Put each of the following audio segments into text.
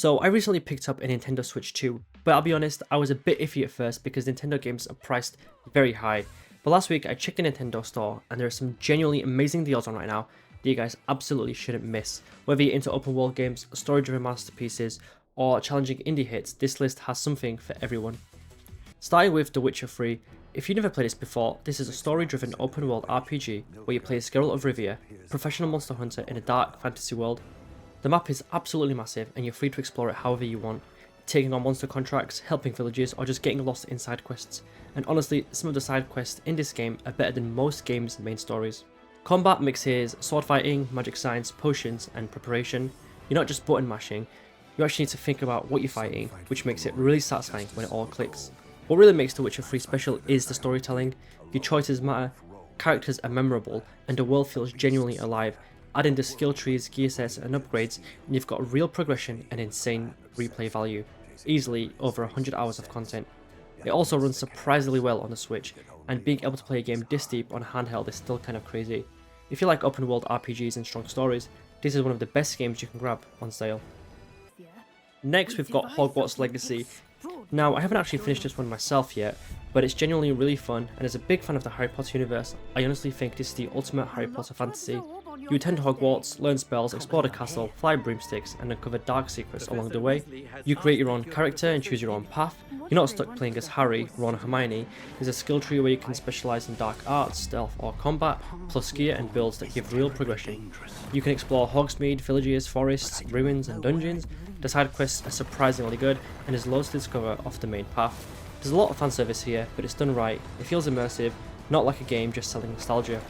So I recently picked up a Nintendo Switch 2, but I'll be honest, I was a bit iffy at first because Nintendo games are priced very high. But last week I checked the Nintendo store and there are some genuinely amazing deals on right now that you guys absolutely shouldn't miss. Whether you're into open world games, story-driven masterpieces, or challenging indie hits, this list has something for everyone. Starting with The Witcher 3, if you've never played this before, this is a story-driven open world RPG where you play as Geralt of Rivia, professional monster hunter in a dark fantasy world. The map is absolutely massive and you're free to explore it however you want, taking on monster contracts, helping villagers, or just getting lost in side quests. And honestly, some of the side quests in this game are better than most games' main stories. Combat mixes sword fighting, magic science, potions, and preparation. You're not just button mashing, you actually need to think about what you're fighting, which makes it really satisfying when it all clicks. What really makes The Witcher 3 special is the storytelling. Your choices matter, characters are memorable, and the world feels genuinely alive. Add in the skill trees, gear sets and upgrades and you've got real progression and insane replay value. Easily over 100 hours of content. It also runs surprisingly well on the Switch, and being able to play a game this deep on handheld is still kind of crazy. If you like open world RPGs and strong stories, this is one of the best games you can grab on sale. Next we've got Hogwarts Legacy. Now I haven't actually finished this one myself yet, but it's genuinely really fun, and as a big fan of the Harry Potter universe, I honestly think this is the ultimate Harry Potter fantasy. You attend Hogwarts, learn spells, explore the castle, fly broomsticks and uncover dark secrets along the way. You create your own character and choose your own path. You're not stuck playing as Harry, Ron or Hermione. There's a skill tree where you can specialise in dark arts, stealth or combat, plus gear and builds that give real progression. You can explore Hogsmeade, villages, forests, ruins and dungeons. The side quests are surprisingly good and there's loads to discover off the main path. There's a lot of fan service here, but it's done right. It feels immersive, not like a game just selling nostalgia.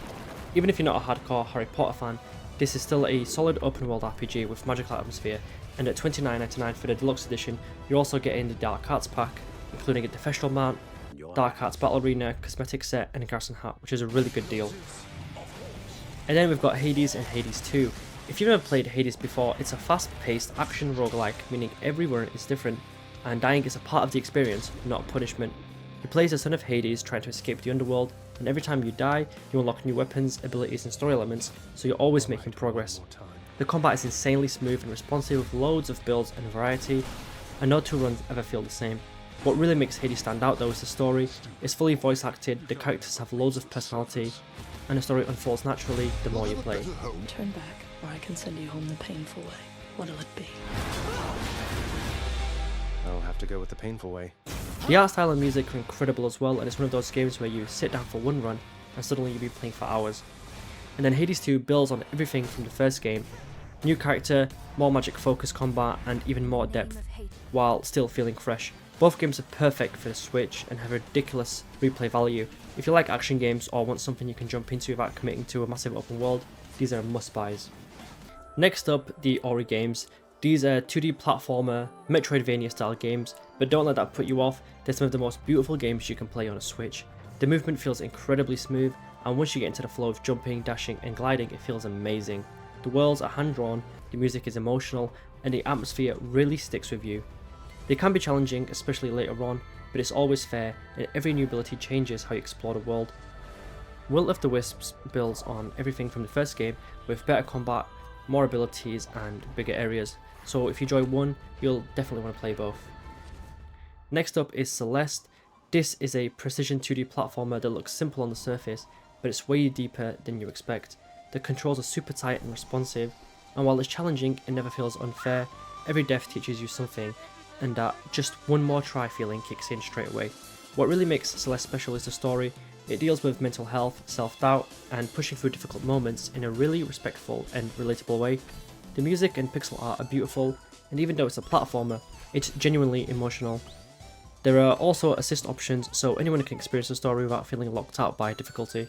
Even if you're not a hardcore Harry Potter fan, this is still a solid open world RPG with magical atmosphere, and at $29.99 for the deluxe edition, you're also getting the Dark Arts pack, including a professional mount, Dark Arts Battle Arena, cosmetic set and a garrison hat, which is a really good deal. And then we've got Hades and Hades 2. If you've never played Hades before, it's a fast-paced action roguelike, meaning every run is different, and dying is a part of the experience, not a punishment. You play as the son of Hades trying to escape the underworld, and every time you die, you unlock new weapons, abilities and story elements, so you're always making progress. The combat is insanely smooth and responsive with loads of builds and variety, and no two runs ever feel the same. What really makes Hades stand out though is the story. It's fully voice acted, the characters have loads of personality, and the story unfolds naturally the more you play. Turn back, or I can send you home the painful way. What'll it be? I'll have to go with the painful way. The art style and music are incredible as well, and it's one of those games where you sit down for one run and suddenly you'll be playing for hours. And then Hades 2 builds on everything from the first game. New character, more magic focused combat and even more depth, while still feeling fresh. Both games are perfect for the Switch and have ridiculous replay value. If you like action games or want something you can jump into without committing to a massive open world, these are must buys. Next up, the Ori games. These are 2D platformer, Metroidvania style games, but don't let that put you off. They're some of the most beautiful games you can play on a Switch. The movement feels incredibly smooth, and once you get into the flow of jumping, dashing and gliding, it feels amazing. The worlds are hand-drawn, the music is emotional, and the atmosphere really sticks with you. They can be challenging, especially later on, but it's always fair, and every new ability changes how you explore the world. Will of the Wisps builds on everything from the first game, with better combat, more abilities and bigger areas. So if you enjoy one, you'll definitely want to play both. Next up is Celeste. This is a precision 2D platformer that looks simple on the surface, but it's way deeper than you expect. The controls are super tight and responsive, and while it's challenging, it never feels unfair. Every death teaches you something, and that just one more try feeling kicks in straight away. What really makes Celeste special is the story. It deals with mental health, self-doubt, and pushing through difficult moments in a really respectful and relatable way. The music and pixel art are beautiful, and even though it's a platformer, it's genuinely emotional. There are also assist options, so anyone can experience the story without feeling locked out by difficulty.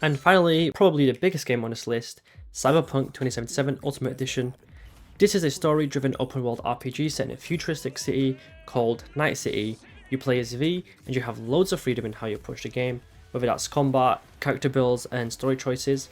And finally, probably the biggest game on this list, Cyberpunk 2077 Ultimate Edition. This is a story-driven open-world RPG set in a futuristic city called Night City. You play as V, and you have loads of freedom in how you approach the game, whether that's combat, character builds, and story choices.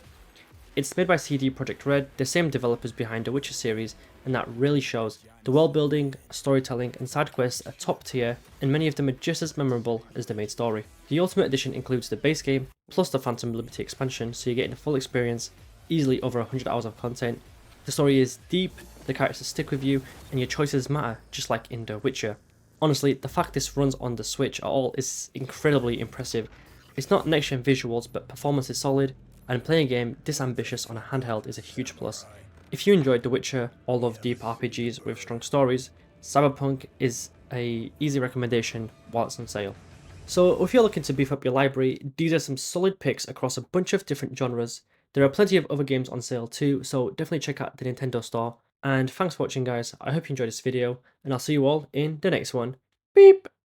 It's made by CD Projekt Red, the same developers behind the Witcher series, and that really shows. The world building, storytelling, and side quests are top tier, and many of them are just as memorable as the main story. The Ultimate Edition includes the base game, plus the Phantom Liberty expansion, so you're getting a full experience, easily over 100 hours of content. The story is deep, the characters stick with you, and your choices matter, just like in The Witcher. Honestly, the fact this runs on the Switch at all is incredibly impressive. It's not next-gen visuals, but performance is solid, and playing a game this ambitious on a handheld is a huge plus. If you enjoyed The Witcher or love deep RPGs with strong stories, Cyberpunk is a easy recommendation while it's on sale. So if you're looking to beef up your library, these are some solid picks across a bunch of different genres. There are plenty of other games on sale too, so definitely check out the Nintendo store. And thanks for watching guys, I hope you enjoyed this video, and I'll see you all in the next one. Beep!